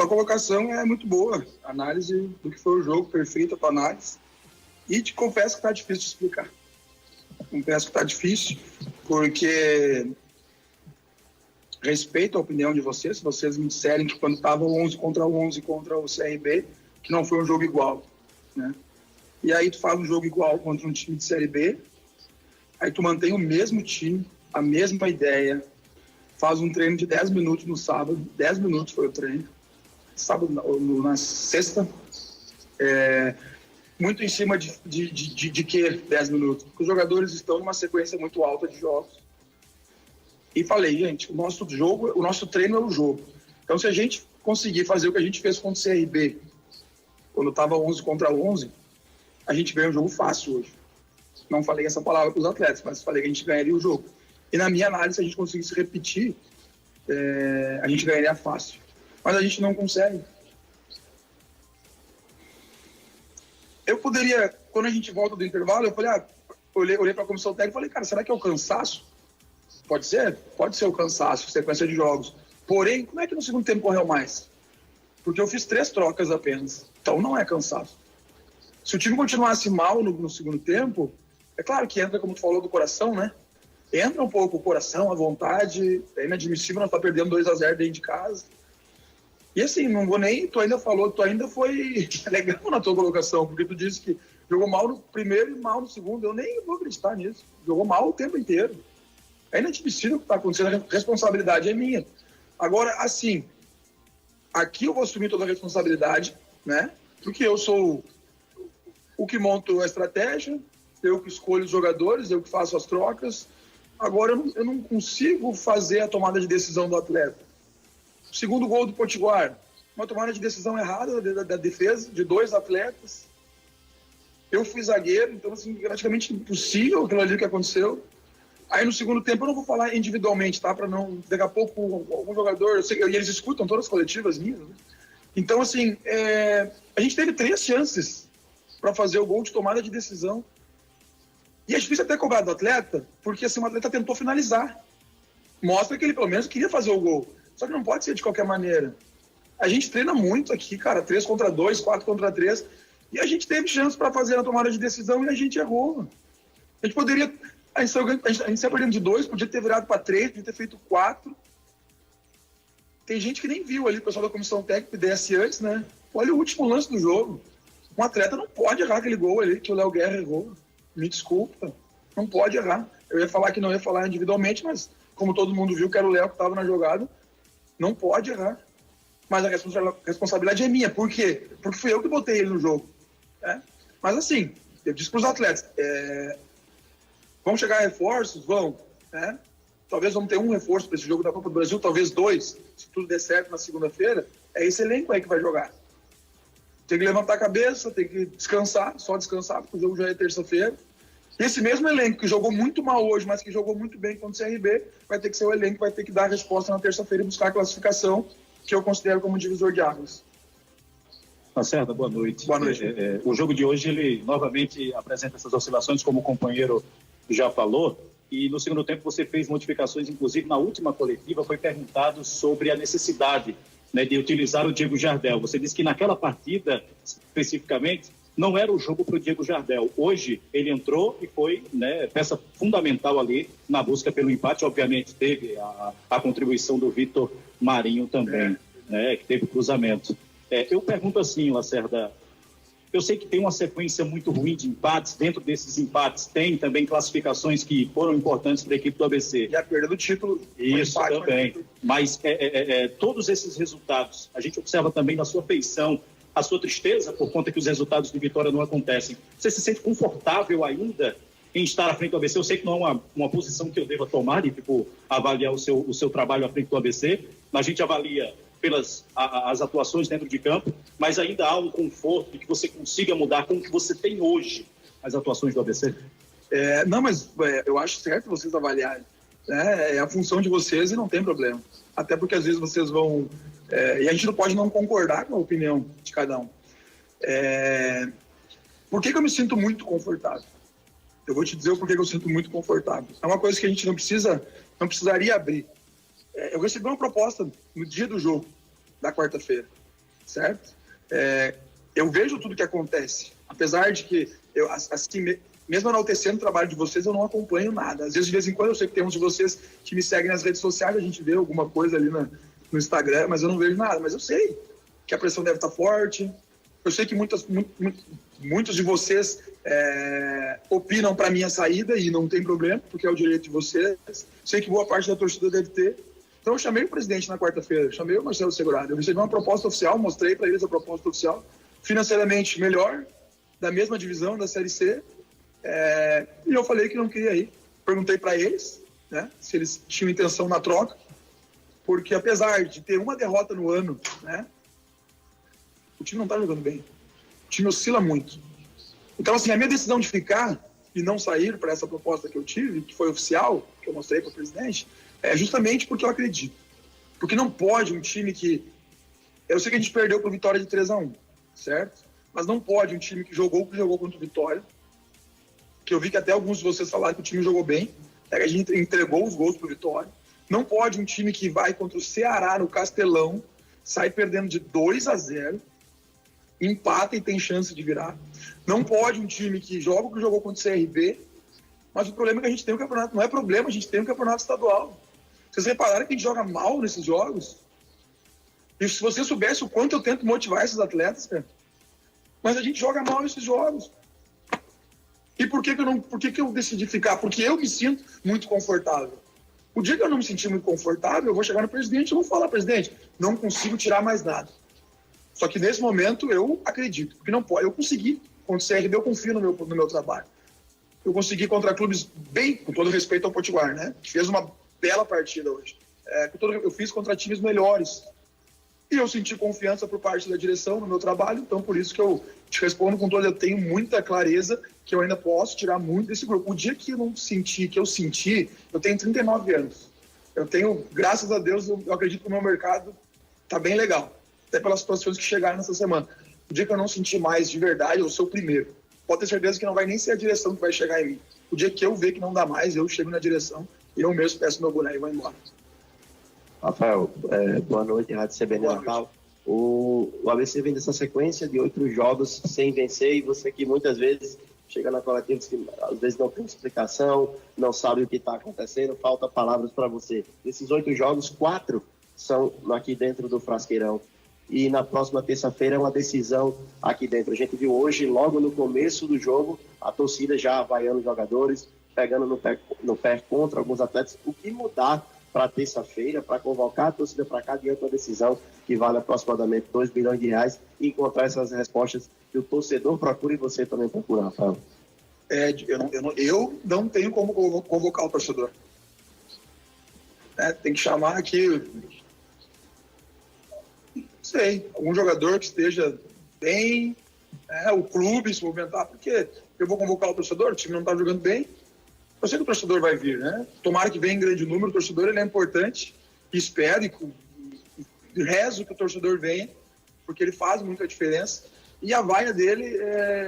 tua colocação é muito boa. Análise do que foi o jogo, perfeita a tua análise. E te confesso que tá difícil de explicar. Confesso que tá difícil, porque respeito a opinião de vocês. Se vocês me disserem que quando tava 11 contra 11 contra o CRB, que não foi um jogo igual, né? E aí tu faz um jogo igual contra um time de Série B, aí tu mantém o mesmo time, a mesma ideia, faz um treino de 10 minutos no sábado, 10 minutos foi o treino, sábado, na sexta, muito em cima de que 10 minutos? Porque os jogadores estão numa sequência muito alta de jogos. E falei, gente, o nosso treino é o jogo. Então, se a gente conseguir fazer o que a gente fez contra o CRB, quando estava 11 contra 11, a gente ganha um jogo fácil hoje. Não falei essa palavra para os atletas, mas falei que a gente ganharia o jogo. E na minha análise, se a gente conseguisse repetir, a gente ganharia fácil. Mas a gente não consegue. Eu poderia, quando a gente volta do intervalo, eu falei, olhei para a comissão técnica e falei, cara, será que é o cansaço? Pode ser? Pode ser o cansaço, sequência de jogos. Porém, como é que no segundo tempo correu mais? Porque eu fiz 3 trocas apenas. Então não é cansaço. Se o time continuasse mal no segundo tempo, é claro que entra, como tu falou, do coração, né? Entra um pouco o coração, a vontade. É inadmissível nós estar perdendo 2-0 dentro de casa. E assim, não vou nem... Tu ainda foi legal na tua colocação, porque tu disse que jogou mal no primeiro e mal no segundo. Eu nem vou acreditar nisso. Jogou mal o tempo inteiro. É inadmissível o que está acontecendo. A responsabilidade é minha. Agora, assim, aqui eu vou assumir toda a responsabilidade, né? Porque eu sou o que monto a estratégia, eu que escolho os jogadores, eu que faço as trocas. Agora eu não consigo fazer a tomada de decisão do atleta. O segundo gol do Potiguar, uma tomada de decisão errada da defesa, de 2 atletas. Eu fui zagueiro, então assim, praticamente impossível aquilo ali que aconteceu. Aí no segundo tempo eu não vou falar individualmente, tá? Para não, daqui a pouco, algum jogador, e eles escutam todas as coletivas minhas, né? Então assim, a gente teve 3 chances para fazer o gol de tomada de decisão. E é difícil até cobrar do atleta, porque assim, o atleta tentou finalizar. Mostra que ele pelo menos queria fazer o gol. Só que não pode ser de qualquer maneira. A gente treina muito aqui, cara, 3 contra 2, 4 contra 3, e a gente teve chance para fazer a tomada de decisão e a gente errou. A gente poderia... A gente saiu perdendo de 2, podia ter virado para 3, podia ter feito 4. Tem gente que nem viu ali, o pessoal da comissão técnica desce antes, né? Olha o último lance do jogo. Um atleta não pode errar aquele gol ali que o Léo Guerra errou. Me desculpa, não pode errar. Eu ia falar que não ia falar individualmente, mas como todo mundo viu que era o Léo que estava na jogada, não pode errar. Mas a responsabilidade é minha. Por quê? Porque fui eu que botei ele no jogo. Né? Mas assim, eu disse para os atletas, vão chegar reforços? Vão. Né? Talvez vamos ter um reforço para esse jogo da Copa do Brasil, talvez 2, se tudo der certo na segunda-feira. É esse elenco aí que vai jogar. Tem que levantar a cabeça, tem que descansar, só descansar, porque o jogo já é terça-feira. Esse mesmo elenco que jogou muito mal hoje, mas que jogou muito bem contra o CRB, vai ter que ser o elenco que vai ter que dar a resposta na terça-feira e buscar a classificação, que eu considero como divisor de águas. Lacerda, boa noite. Boa noite. O jogo de hoje, ele novamente apresenta essas oscilações, como o companheiro já falou, e no segundo tempo você fez modificações, inclusive na última coletiva foi perguntado sobre a necessidade, né, de utilizar o Diego Jardel. Você disse que naquela partida, especificamente, não era o jogo para o Diego Jardel. Hoje ele entrou e foi, né, peça fundamental ali na busca pelo empate. Obviamente teve a contribuição do Vitor Marinho também, né, que teve cruzamento. Eu pergunto assim, Lacerda, eu sei que tem uma sequência muito ruim de empates. Dentro desses empates tem também classificações que foram importantes para a equipe do ABC. E a perda do título. Isso também. Mas todos esses resultados, a gente observa também na sua feição, a sua tristeza por conta que os resultados de vitória não acontecem. Você se sente confortável ainda em estar à frente do ABC? Eu sei que não é uma posição que eu deva tomar de avaliar o seu trabalho à frente do ABC. A gente avalia pelas as atuações dentro de campo, mas ainda há um conforto de que você consiga mudar com o que você tem hoje as atuações do ABC? Não, mas eu acho certo vocês avaliarem. É a função de vocês e não tem problema. Até porque às vezes vocês vão... e a gente não pode não concordar com a opinião de cada um. Por que eu me sinto muito confortável? Eu vou te dizer o porquê que eu sinto muito confortável. É uma coisa que a gente não precisaria abrir. Eu recebi uma proposta no dia do jogo, da quarta-feira. certo? Eu vejo tudo que acontece, apesar de que, assim, mesmo enaltecendo o trabalho de vocês, eu não acompanho nada. Às vezes, de vez em quando, eu sei que tem uns de vocês que me seguem nas redes sociais, a gente vê alguma coisa ali no Instagram, mas eu não vejo nada. Mas eu sei que a pressão deve estar forte, eu sei que muitos de vocês opinam para minha saída e não tem problema, porque é o direito de vocês. Sei que boa parte da torcida deve ter. Então eu chamei o presidente na quarta-feira, chamei o Marcelo Segurado. Eu recebi uma proposta oficial, mostrei para eles a proposta oficial, financeiramente melhor, da mesma divisão da Série C, e eu falei que não queria ir. Perguntei para eles, né, se eles tinham intenção na troca, porque apesar de ter uma derrota no ano, né, o time não está jogando bem. O time oscila muito. Então, assim, a minha decisão de ficar e não sair para essa proposta que eu tive, que foi oficial, que eu mostrei para o presidente, é justamente porque eu acredito. Porque não pode um time que... Eu sei que a gente perdeu para o Vitória de 3-1, certo? Mas não pode um time que jogou contra o Vitória, que eu vi que até alguns de vocês falaram que o time jogou bem, que a gente entregou os gols para o Vitória. Não pode um time que vai contra o Ceará no Castelão, sai perdendo de 2-0, empata e tem chance de virar. Não pode um time que joga o que jogou contra o CRB, mas o problema é que a gente tem um campeonato. Não é problema, a gente tem um campeonato estadual. Vocês repararam que a gente joga mal nesses jogos? E se você soubesse o quanto eu tento motivar esses atletas, cara, mas a gente joga mal nesses jogos. E por que eu decidi ficar? Porque eu me sinto muito confortável. O dia que eu não me sentir muito confortável, eu vou chegar no presidente e vou falar, presidente, não consigo tirar mais nada. Só que nesse momento eu acredito, porque não pode. Eu consegui, contra o CRB, eu confio no meu trabalho. Eu consegui contra clubes bem, com todo respeito ao Potiguar, né? Que fez uma bela partida hoje. Eu fiz contra times melhores. E eu senti confiança por parte da direção no meu trabalho, então por isso que eu te respondo com toda, eu tenho muita clareza que eu ainda posso tirar muito desse grupo. O dia que eu não senti, eu tenho 39 anos. Eu tenho, graças a Deus, eu acredito que o meu mercado tá bem legal. Até pelas situações que chegaram nessa semana. O dia que eu não sentir mais de verdade, eu sou o primeiro. Pode ter certeza que não vai nem ser a direção que vai chegar em mim. O dia que eu ver que não dá mais, eu chego na direção e eu mesmo peço meu boné e vou embora. Rafael, boa noite, Rádio CBN Natal. O ABC vem dessa sequência de 8 jogos sem vencer, e você que muitas vezes chega na coletiva que às vezes não tem explicação, não sabe o que está acontecendo, falta palavras para você. Desses 8 jogos, 4 são aqui dentro do Frasqueirão. E na próxima terça-feira é uma decisão aqui dentro. A gente viu hoje, logo no começo do jogo, a torcida já avaiando os jogadores, pegando no pé contra alguns atletas. O que mudar para terça-feira, para convocar a torcida para cá diante da decisão que vale aproximadamente R$2 bilhões e encontrar essas respostas que o torcedor procura e você também procura, Rafael? Eu não tenho como convocar o torcedor. Tem que chamar aqui, não sei, algum jogador que esteja bem, o clube se movimentar, porque eu vou convocar o torcedor, o time não está jogando bem. Eu sei que o torcedor vai vir, né? Tomara que venha em grande número, o torcedor ele é importante, e espero e rezo que o torcedor venha, porque ele faz muita diferença. E a vaia dele,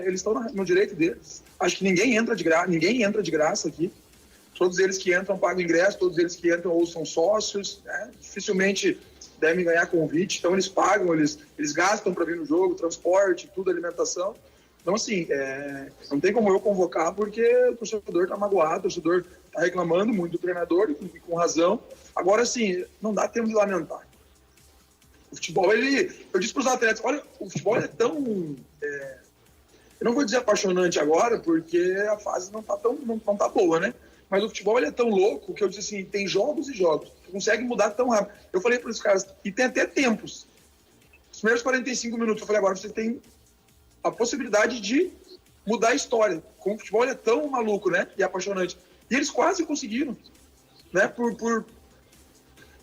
eles estão no direito deles. Acho que ninguém entra de graça aqui. Todos eles que entram pagam ingresso, todos eles que entram ou são sócios, né? Dificilmente devem ganhar convite, então eles pagam, eles gastam para vir no jogo, transporte, tudo, alimentação. Então, assim, não tem como eu convocar porque o torcedor está magoado, o torcedor está reclamando muito do treinador e com razão. Agora, assim, não dá tempo de lamentar. O futebol, eu disse para os atletas, olha, o futebol é tão... eu não vou dizer apaixonante agora, porque a fase não tá boa, né? Mas o futebol ele é tão louco que eu disse assim, tem jogos e jogos, tu consegue mudar tão rápido. Eu falei para os caras, e tem até tempos. Os primeiros 45 minutos, eu falei, agora você tem a possibilidade de mudar a história. Como o futebol é tão maluco, né? E apaixonante. E eles quase conseguiram, né?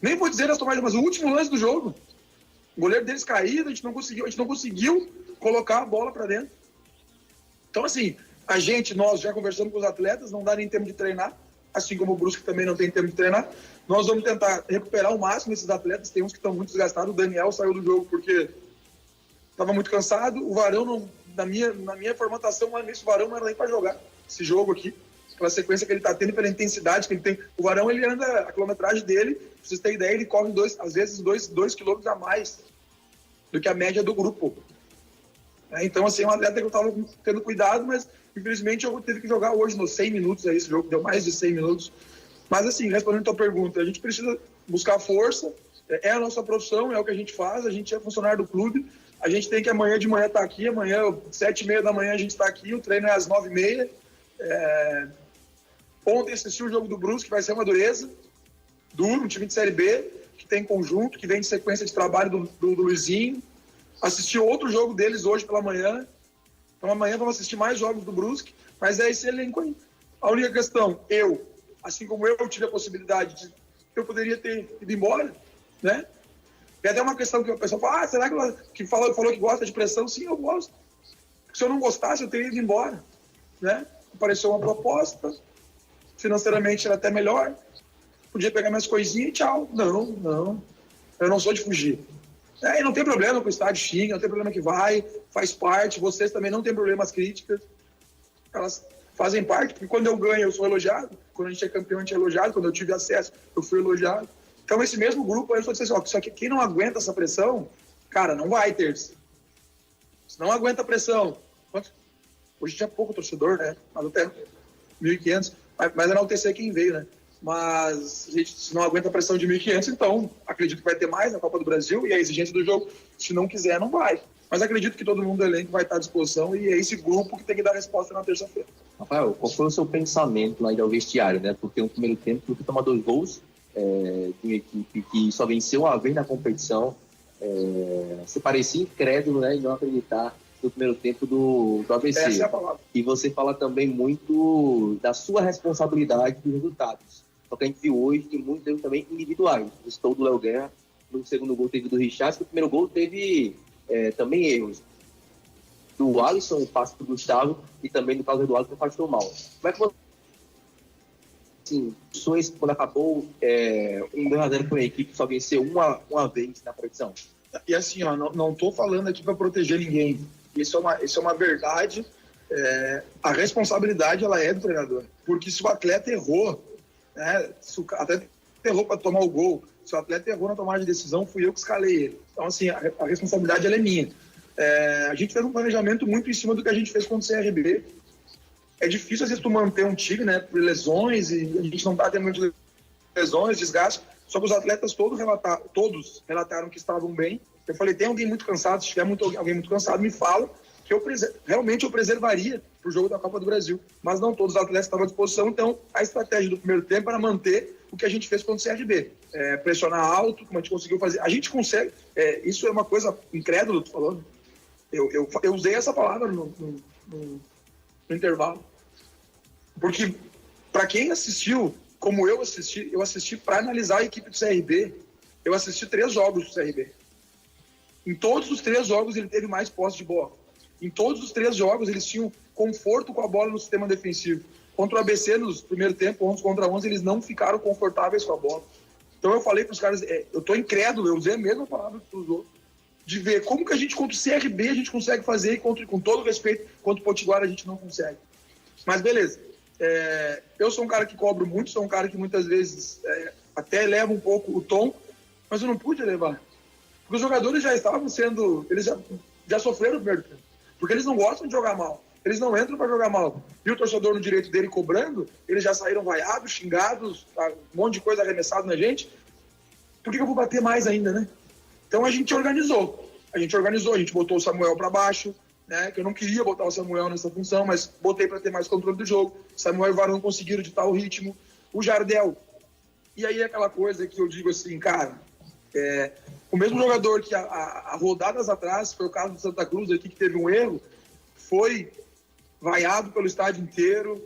Nem vou dizer nas tomadas, mas o último lance do jogo, o goleiro deles caído, a gente não conseguiu colocar a bola para dentro. Então, assim, nós já conversando com os atletas, não dá nem tempo de treinar, assim como o Brusque também não tem tempo de treinar. Nós vamos tentar recuperar o máximo esses atletas, tem uns que estão muito desgastados. O Daniel saiu do jogo porque estava muito cansado. O Varão, na minha formatação, o Varão não era nem para jogar esse jogo aqui, pela sequência que ele está tendo, pela intensidade que ele tem. O Varão, ele anda, a quilometragem dele, pra vocês terem ideia, ele corre às vezes 2 quilômetros a mais do que a média do grupo. Então, assim, é um atleta que eu estava tendo cuidado, mas infelizmente eu tive que jogar hoje nos 100 minutos, esse jogo deu mais de 100 minutos. Mas assim, respondendo a tua pergunta, a gente precisa buscar força, é a nossa profissão, é o que a gente faz, a gente é funcionário do clube, a gente tem que amanhã de manhã estar aqui, amanhã 7h30 da manhã a gente está aqui, o treino é às 9h30. Ontem assisti o jogo do Brusque, que vai ser uma dureza, duro, um time de Série B, que tem conjunto, que vem de sequência de trabalho do Luizinho. Assisti outro jogo deles hoje pela manhã. Então amanhã vamos assistir mais jogos do Brusque, mas é esse elenco aí. A única questão, assim como eu tive a possibilidade de... Eu poderia ter ido embora, né? E até uma questão que o pessoal fala, será que falou que gosta de pressão? Sim, eu gosto. Se eu não gostasse, eu teria ido embora, né? Apareceu uma proposta, financeiramente era até melhor, podia pegar minhas coisinhas e tchau. Não, eu não sou de fugir. E não tem problema com o estádio xinga, não tem problema que faz parte, vocês também não tem problema as críticas, elas fazem parte, porque quando eu ganho eu sou elogiado, quando a gente é campeão a gente é elogiado, quando eu tive acesso eu fui elogiado. Então esse mesmo grupo, eu só disse assim, só que quem não aguenta essa pressão, cara, não vai ter. Se não aguenta a pressão, hoje tinha pouco torcedor, né, mas até 1.500, mas era o TC quem veio, né. Mas a gente, se não aguenta a pressão de 1.500, então acredito que vai ter mais na Copa do Brasil e a exigência do jogo, se não quiser, não vai. Mas acredito que todo mundo do elenco vai estar à disposição e é esse grupo que tem que dar resposta na terça-feira. Rafael, qual foi o seu pensamento lá ao vestiário, né? Porque no primeiro tempo você tomou 2 gols de uma equipe que só venceu uma vez na competição. Você parecia incrédulo, né? E não acreditar no primeiro tempo do ABC. Essa é a palavra. E você fala também muito da sua responsabilidade dos resultados. Só que a gente viu hoje que muitos erros também individuais. O estou do Léo Guerra, no segundo gol teve do Richard, no primeiro gol teve também erros. Do Alisson, o passe do Gustavo, e também do caso do Alisson, que afastou mal. Como é que você... Assim, quando acabou 1-0 com a equipe, só venceu uma vez na competição? E assim, não estou falando aqui para proteger ninguém. Isso é uma verdade. A responsabilidade ela é do treinador. Porque se o atleta errou, né, se o atleta errou para tomar o gol, se o atleta errou na tomada de decisão, fui eu que escalei ele. Então, assim, a responsabilidade ela é minha. A gente fez um planejamento muito em cima do que a gente fez contra o CRB. É difícil, às vezes, tu manter um time, né, por lesões, e a gente não está tendo muitas lesões, desgaste. Só que os atletas todos relataram que estavam bem. Eu falei, tem alguém muito cansado? Se tiver alguém muito cansado, me fala, que realmente eu preservaria para o jogo da Copa do Brasil. Mas não todos os atletas estavam à disposição, então a estratégia do primeiro tempo era manter o que a gente fez contra o CRB. Pressionar alto, como a gente conseguiu fazer. A gente consegue, isso é uma coisa incrédula, tu falou. Eu usei essa palavra no intervalo. Porque, para quem assistiu, como eu assisti para analisar a equipe do CRB. Eu assisti 3 jogos do CRB. Em todos os 3 jogos ele teve mais posse de bola. Em todos os 3 jogos eles tinham conforto com a bola no sistema defensivo. Contra o ABC, nos primeiros tempos, 11 contra 11, eles não ficaram confortáveis com a bola. Então eu falei para os caras, eu estou incrédulo, eu usei a mesma palavra que tu usou, de ver como que a gente, contra o CRB, a gente consegue fazer, e com todo respeito, contra o Potiguar a gente não consegue. Mas beleza. Eu sou um cara que cobro muito, sou um cara que muitas vezes até eleva um pouco o tom, mas eu não pude elevar. Porque os jogadores já estavam sendo... Eles já sofreram o primeiro tempo. Porque eles não gostam de jogar mal. Eles não entram para jogar mal. E o torcedor no direito dele cobrando, eles já saíram vaiados, xingados, um monte de coisa arremessada na gente. Por que eu vou bater mais ainda, né? Então a gente organizou. A gente botou o Samuel para baixo, né? Que eu não queria botar o Samuel nessa função, mas botei para ter mais controle do jogo. Samuel e Varão conseguiram ditar o ritmo. O Jardel. E aí aquela coisa que eu digo assim, cara, o mesmo jogador que há rodadas atrás, foi o caso do Santa Cruz aqui, que teve um erro, foi vaiado pelo estádio inteiro,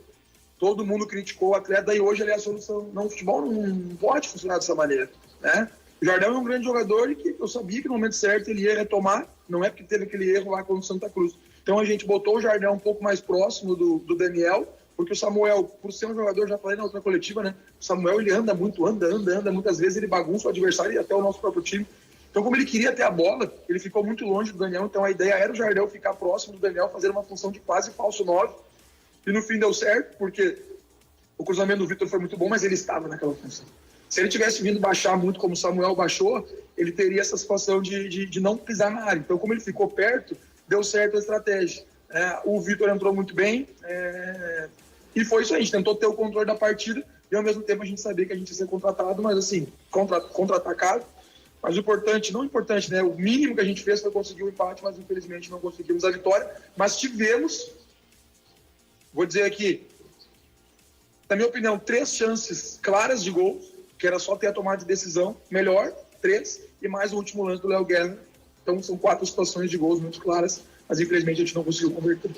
todo mundo criticou o atleta, e hoje ele é a solução. Não, o futebol não pode funcionar dessa maneira, né? O Jardel é um grande jogador e que eu sabia que no momento certo ele ia retomar, não é porque teve aquele erro lá contra o Santa Cruz. Então a gente botou o Jardel um pouco mais próximo do Daniel, porque o Samuel, por ser um jogador, já falei na outra coletiva, né? O Samuel, ele anda muito, muitas vezes ele bagunça o adversário e até o nosso próprio time. Então, como ele queria ter a bola, ele ficou muito longe do Daniel, então a ideia era o Jardel ficar próximo do Daniel, fazer uma função de quase falso 9, e no fim deu certo, porque o cruzamento do Vitor foi muito bom, mas ele estava naquela função. Se ele tivesse vindo baixar muito como o Samuel baixou, ele teria essa situação de não pisar na área. Então, como ele ficou perto, deu certo a estratégia. O Vitor entrou muito bem e foi isso aí. A gente tentou ter o controle da partida e, ao mesmo tempo, a gente sabia que a gente ia ser contratado, mas, assim, contra-atacado. Mas o importante, não importante, né? O mínimo que a gente fez foi conseguir o empate, mas, infelizmente, não conseguimos a vitória. Mas tivemos, vou dizer aqui, na minha opinião, 3 chances claras de gol, que era só ter a tomada de decisão, melhor, 3, e mais o último lance do Léo Guerra. Então, são 4 situações de gols muito claras, mas, infelizmente, a gente não conseguiu converter.